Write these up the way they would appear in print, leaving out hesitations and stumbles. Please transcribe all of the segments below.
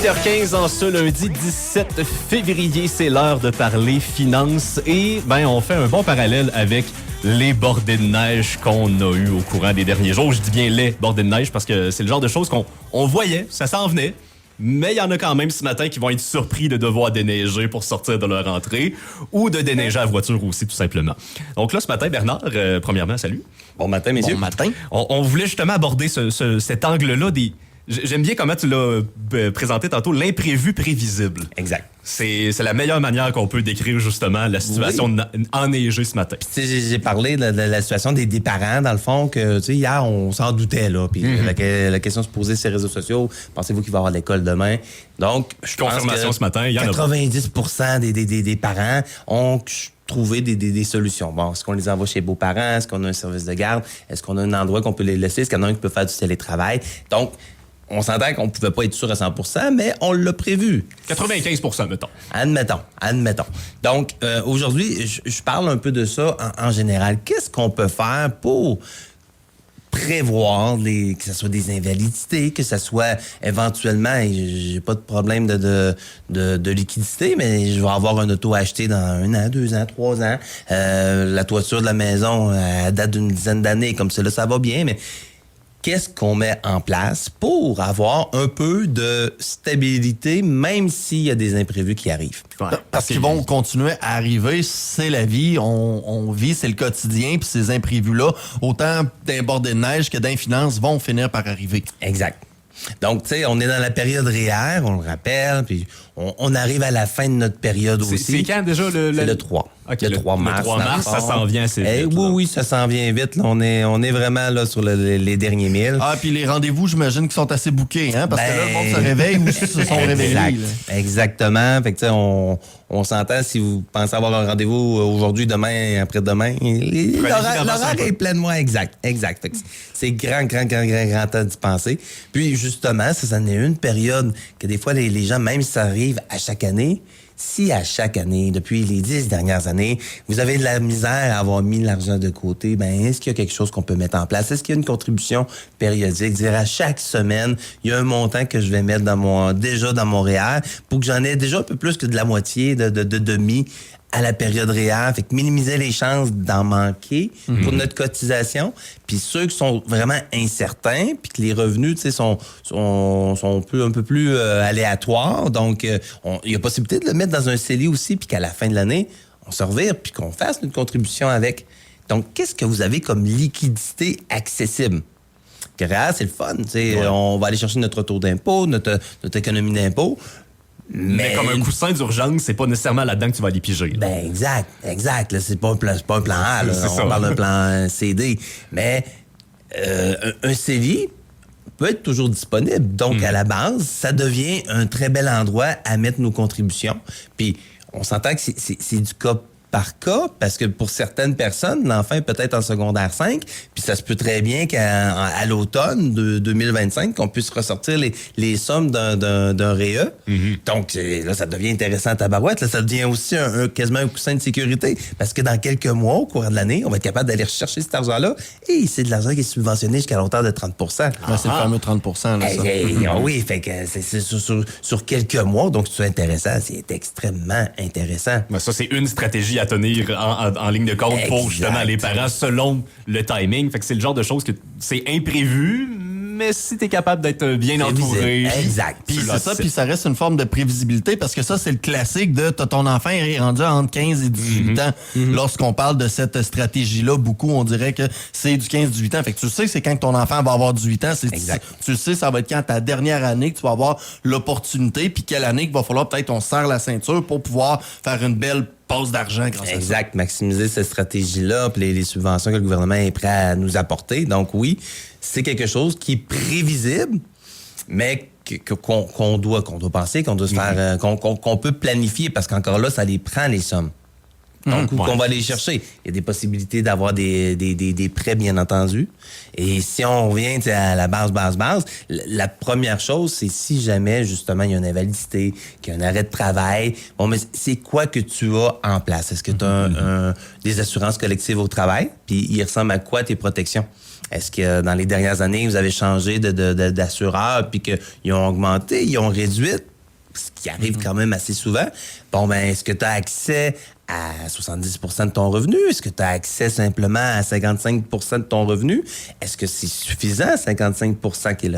8h15 en ce lundi 17 février, c'est l'heure de parler finances et on fait un bon parallèle avec les bordées de neige qu'on a eu au courant des derniers jours. Je dis bien les bordées de neige parce que c'est le genre de choses qu'on voyait, ça s'en venait. Mais il y en a quand même ce matin qui vont être surpris de devoir déneiger pour sortir de leur entrée ou de déneiger à voiture aussi, tout simplement. Donc là, ce matin, Bernard, premièrement, salut. Bon matin, messieurs. Bon matin. On voulait justement aborder cet angle-là des... J'aime bien comment tu l'as présenté tantôt, l'imprévu prévisible. Exact. C'est la meilleure manière qu'on peut décrire justement la situation enneigée ce matin. Puis, j'ai parlé de la situation des parents, dans le fond, que hier, on s'en doutait. Là. Puis la question se posait sur les réseaux sociaux. Pensez-vous qu'il va y avoir l'école demain? Donc, je pense confirmation que ce matin, il y en a 90% des parents ont trouvé des solutions. Bon, est-ce qu'on les envoie chez les beaux-parents? Est-ce qu'on a un service de garde? Est-ce qu'on a un endroit qu'on peut les laisser? Est-ce qu'il y en a un qui peut faire du télétravail? Donc, on s'entend qu'on ne pouvait pas être sûr à 100%, mais on l'a prévu. 95%, mettons. Admettons. Donc, aujourd'hui, je parle un peu de ça en général. Qu'est-ce qu'on peut faire pour prévoir que ce soit des invalidités, que ce soit éventuellement, j'ai pas de problème de liquidité, mais je vais avoir un auto acheté dans 1 an, 2 ans, 3 ans. La toiture de la maison, elle date d'une dizaine d'années, comme ça, là, ça va bien, mais qu'est-ce qu'on met en place pour avoir un peu de stabilité, même s'il y a des imprévus qui arrivent? Ouais, parce qu'ils vont continuer à arriver, c'est la vie, on vit, c'est le quotidien, puis ces imprévus-là, autant d'un bordé de neige que d'un finance, vont finir par arriver. Exact. Donc, tu sais, on est dans la période REER, on le rappelle, puis on arrive à la fin de notre période aussi. C'est quand déjà C'est le 3. Okay, le 3 mars. Le 3 mars, ça s'en vient assez vite. Oui, ça s'en vient vite. Là. On est vraiment là sur les derniers milles. Ah, puis les rendez-vous, j'imagine qu'ils sont assez bookés, hein? Parce que là, le monde se réveille ou se sont réveillés. Exactement. Fait que, tu sais, on s'entend si vous pensez avoir un rendez-vous aujourd'hui, demain, après-demain. L'horaire est pleinement exact. Fait que c'est grand temps d'y penser. Puis, justement, ça en est une période que des fois, les gens, même si ça arrive à chaque année, si à chaque année, depuis les 10 dernières années, vous avez de la misère à avoir mis l'argent de côté, est-ce qu'il y a quelque chose qu'on peut mettre en place? Est-ce qu'il y a une contribution périodique? Dire à chaque semaine, il y a un montant que je vais mettre déjà dans mon REER pour que j'en ai déjà un peu plus que de la moitié de demi à la période REER. Fait que minimiser les chances d'en manquer pour notre cotisation. Puis ceux qui sont vraiment incertains, puis que les revenus, tu sais, sont un peu plus aléatoires. Donc, il y a possibilité de le mettre dans un CELI aussi, puis qu'à la fin de l'année, on se revire, puis qu'on fasse notre contribution avec. Donc, qu'est-ce que vous avez comme liquidité accessible? REER, c'est le fun. Tu sais, on va aller chercher notre taux d'impôt, notre économie d'impôt. Mais comme un coussin d'urgence, c'est pas nécessairement là-dedans que tu vas aller piger. Exact. Là, c'est pas un plan A. Là. On parle d'un plan CD. Mais un CELI peut être toujours disponible. Donc, à la base, ça devient un très bel endroit à mettre nos contributions. Puis, on s'entend que c'est du cas par cas, parce que pour certaines personnes, l'enfant est peut-être en secondaire 5, puis ça se peut très bien qu'à l'automne de 2025, qu'on puisse ressortir les sommes d'un REE. Donc, là, ça devient intéressant à tabarouette. Là, ça devient aussi quasiment un coussin de sécurité, parce que dans quelques mois, au cours de l'année, on va être capable d'aller rechercher cet argent-là, et c'est de l'argent qui est subventionné jusqu'à l'auteur de 30 c'est le fameux 30%. Là, ça. Oui, fait que c'est sur quelques mois, donc c'est intéressant. C'est extrêmement intéressant. Mais ça, c'est une stratégie à tenir en ligne de compte pour justement les parents selon le timing. Fait que c'est le genre de choses que c'est imprévu, mais si t'es capable d'être bien entouré. Exact. Puis c'est ça, puis ça reste une forme de prévisibilité parce que ça, c'est le classique de ton enfant est rendu entre 15 et 18 ans. Lorsqu'on parle de cette stratégie-là, beaucoup, on dirait que c'est du 15-18 ans. Fait que tu sais, c'est quand ton enfant va avoir 18 ans. Tu sais, ça va être quand ta dernière année que tu vas avoir l'opportunité, puis quelle année qu'il va falloir peut-être on serre la ceinture pour pouvoir faire une belle passe d'argent grâce à ça. Exact, maximiser cette stratégie-là, puis les subventions que le gouvernement est prêt à nous apporter. Donc oui, c'est quelque chose qui est prévisible, mais qu'on doit penser, qu'on doit se faire, qu'on peut planifier, parce qu'encore là, ça les prend les sommes. Donc, qu'on va aller chercher. Il y a des possibilités d'avoir des prêts, bien entendu. Et si on revient à la base, la première chose, c'est si jamais, justement, il y a une invalidité, qu'il y a un arrêt de travail, mais c'est quoi que tu as en place? Est-ce que tu as des assurances collectives au travail? Puis, il ressemble à quoi tes protections? Est-ce que dans les dernières années, vous avez changé d'assureur, puis qu'ils ont augmenté, ils ont réduit? ce qui arrive quand même assez souvent. Bon, ben, est-ce que tu as accès à 70% de ton revenu? Est-ce que tu as accès simplement à 55% de ton revenu? Est-ce que c'est suffisant, 55% qui est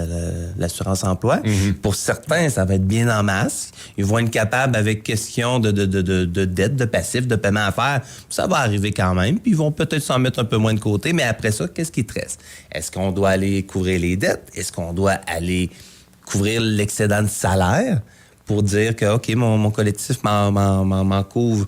l'assurance emploi? Pour certains, ça va être bien en masse. Ils vont être capables, avec question de dette, de passif, de paiement à faire, ça va arriver quand même. Puis ils vont peut-être s'en mettre un peu moins de côté. Mais après ça, qu'est-ce qui te reste? Est-ce qu'on doit aller couvrir les dettes? Est-ce qu'on doit aller couvrir l'excédent de salaire pour dire que, OK, mon collectif m'en couvre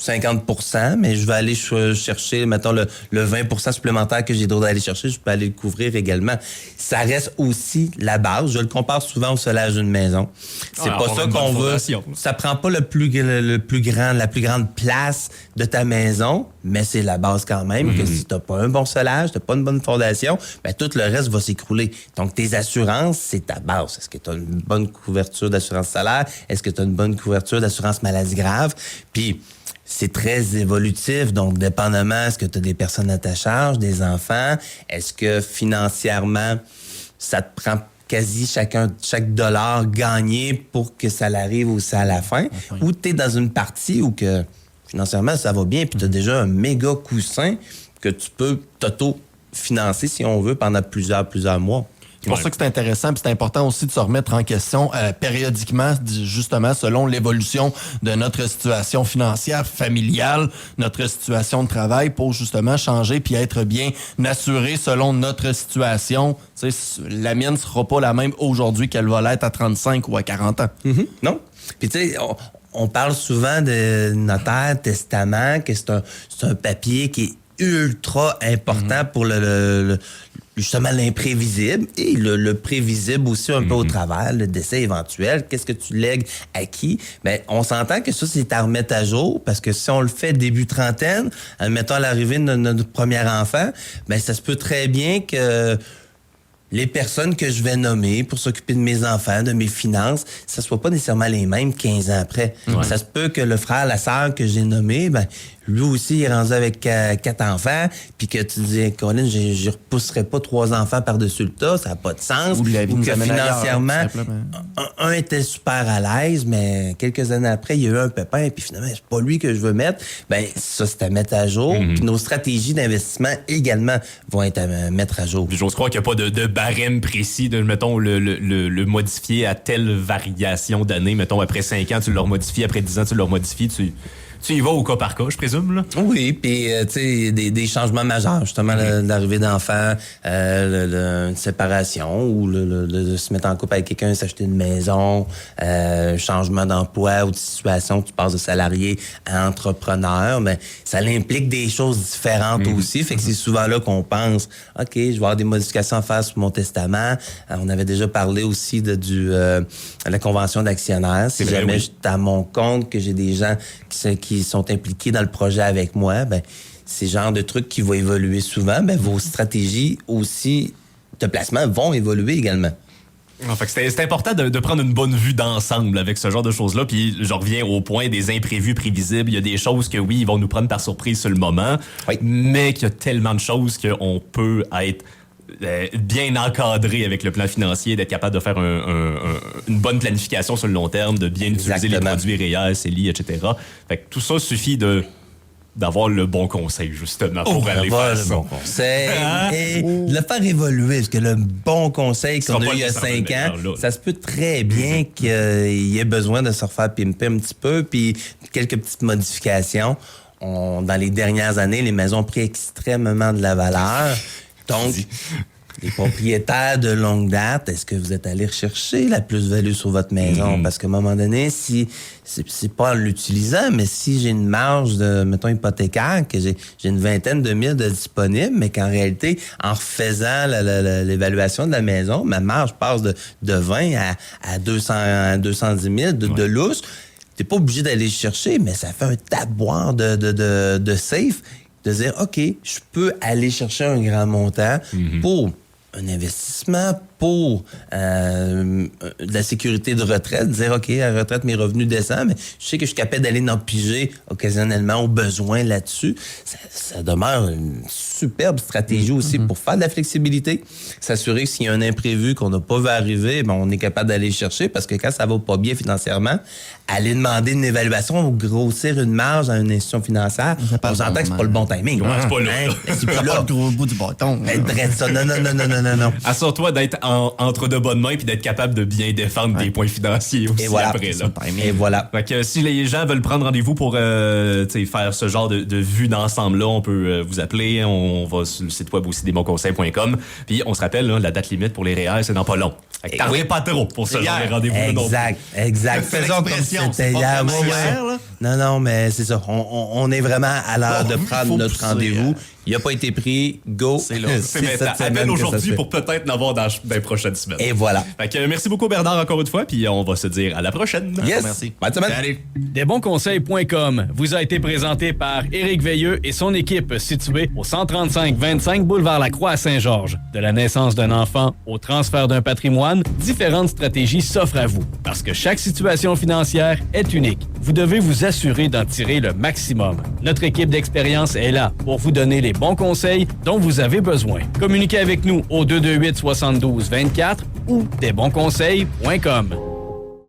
50%, mais je vais aller chercher, mettons, le 20% supplémentaire que j'ai le droit d'aller chercher, je peux aller le couvrir également. Ça reste aussi la base. Je le compare souvent au solage d'une maison. C'est pas ça qu'on veut. Ça prend pas la plus grande place de ta maison, mais c'est la base quand même, que si t'as pas un bon solage, t'as pas une bonne fondation, ben tout le reste va s'écrouler. Donc, tes assurances, c'est ta base. Est-ce que tu as une bonne couverture d'assurance salaire? Est-ce que tu as une bonne couverture d'assurance maladie grave? Puis, c'est très évolutif, donc dépendamment, est-ce que tu as des personnes à ta charge, des enfants? Est-ce que financièrement, ça te prend quasi chaque dollar gagné pour que ça l'arrive aussi à la fin? Ou tu es dans une partie où que financièrement, ça va bien, puis tu as déjà un méga coussin que tu peux t'auto-financer, si on veut, pendant plusieurs mois. C'est pour ça que c'est intéressant, puis c'est important aussi de se remettre en question périodiquement, justement, selon l'évolution de notre situation financière, familiale, notre situation de travail, pour justement changer puis être bien assuré selon notre situation. Tu sais, la mienne sera pas la même aujourd'hui qu'elle va l'être à 35 ou à 40 ans. Non. Puis tu sais, on parle souvent de notaire, testament, que c'est un papier qui est ultra important pour justement l'imprévisible et le prévisible aussi un peu au travers, le décès éventuel. Qu'est-ce que tu lègues à qui? Bien, on s'entend que ça, c'est à remettre à jour parce que si on le fait début trentaine, admettons à l'arrivée de notre premier enfant, bien, ça se peut très bien que les personnes que je vais nommer pour s'occuper de mes enfants, de mes finances, ça soit pas nécessairement les mêmes 15 ans après. Ouais. Ça se peut que le frère, la sœur que j'ai nommé, ben lui aussi, il est rendu avec 4 enfants, puis que tu dis, Colin, je repousserai pas 3 enfants par-dessus le tas, ça n'a pas de sens. Ou la vie que financièrement, ailleurs, un était super à l'aise, mais quelques années après, il y a eu un pépin, puis finalement, c'est pas lui que je veux mettre. Ben ça, c'est à mettre à jour. Puis nos stratégies d'investissement également vont être à mettre à jour. J'ose croire qu'il n'y a pas de barème précis de, mettons, le modifier à telle variation d'années. Mettons, après 5 ans, tu le remodifies, après 10 ans, tu le remodifies, tu y vas au cas par cas, je présume, là? Oui, puis, tu sais, des changements majeurs, justement, l'arrivée d'enfants, une séparation ou de se mettre en couple avec quelqu'un, s'acheter une maison, changement d'emploi ou de situation, tu passes de salarié à entrepreneur, mais ça implique des choses différentes aussi. Fait que c'est souvent là qu'on pense, OK, je vais avoir des modifications à faire sur mon testament. On avait déjà parlé aussi de la convention d'actionnaire. Si jamais je suis à mon compte, que j'ai des gens qui sont impliqués dans le projet avec moi, ben c'est le genre de trucs qui vont évoluer souvent. Ben vos stratégies aussi de placement vont évoluer également. Fait que c'est important de prendre une bonne vue d'ensemble avec ce genre de choses-là. Puis je reviens au point des imprévus prévisibles. Il y a des choses que, oui, ils vont nous prendre par surprise sur le moment, mais qu'il y a tellement de choses qu'on peut être bien encadré avec le plan financier, d'être capable de faire une bonne planification sur le long terme, de bien utiliser les produits REER, CELI, etc. Fait que tout ça suffit d'avoir le bon conseil, justement, pour aller faire ça. Bon conseil et de le faire évoluer, parce que le bon conseil qu'on a eu il y a 5 ans, ça se peut très bien qu'il y ait besoin de se refaire pimper un petit peu, puis quelques petites modifications. Dans les dernières années, les maisons ont pris extrêmement de la valeur. Donc, les propriétaires de longue date, est-ce que vous êtes allé rechercher la plus-value sur votre maison? Parce qu'à un moment donné, si c'est pas en l'utilisant, mais si j'ai une marge de, mettons, hypothécaire, que j'ai une vingtaine de mille de disponibles, mais qu'en réalité, en refaisant l'évaluation de la maison, ma marge passe de 20 à 210 000 de lousse, t'es pas obligé d'aller chercher, mais ça fait un taboire de safe, de dire, OK, je peux aller chercher un grand montant pour un investissement, pour la sécurité de retraite, dire, OK, à la retraite, mes revenus descendent, mais je sais que je suis capable d'aller en piger occasionnellement aux besoins là-dessus. Ça demeure une superbe stratégie aussi pour faire de la flexibilité, s'assurer que s'il y a un imprévu qu'on n'a pas vu arriver, ben, on est capable d'aller chercher, parce que quand ça va pas bien financièrement, aller demander une évaluation ou grossir une marge à une institution financière, on s'entend que c'est pas le bon timing. C'est pas là. C'est plus là. Le gros bout du bâton. Ça. Non. Assure-toi d'être entre de bonnes mains puis d'être capable de bien défendre tes points financiers aussi après. Là. Et voilà. Fait que si les gens veulent prendre rendez-vous pour faire ce genre de vue d'ensemble-là, on peut vous appeler. On va sur le site web aussi desbonsconseils.com. Puis on se rappelle, là, la date limite pour les REER, c'est dans pas long. Fait que t'arrives pas trop pour ce genre de rendez-vous. Exact. Faisons comme c'était hier. Non, mais c'est ça. On est vraiment à l'heure de prendre notre rendez-vous. Il n'a pas été pris. Go. C'est là. C'est maintenant. Appelle aujourd'hui pour peut-être l'avoir dans les prochaines semaines. Et voilà. Fait que merci beaucoup, Bernard, encore une fois. Puis on va se dire à la prochaine. Yes. Merci. Bonne semaine. Allez. Desbonsconseils.com vous a été présenté par Éric Veilleux et son équipe située au 135-25 boulevard Lacroix à Saint-Georges. De la naissance d'un enfant au transfert d'un patrimoine, différentes stratégies s'offrent à vous. Parce que chaque situation financière est unique. Vous devez vous assurer d'en tirer le maximum. Notre équipe d'expérience est là pour vous donner les bons conseils dont vous avez besoin. Communiquez avec nous au 228-72-24 ou desbonsconseils.com.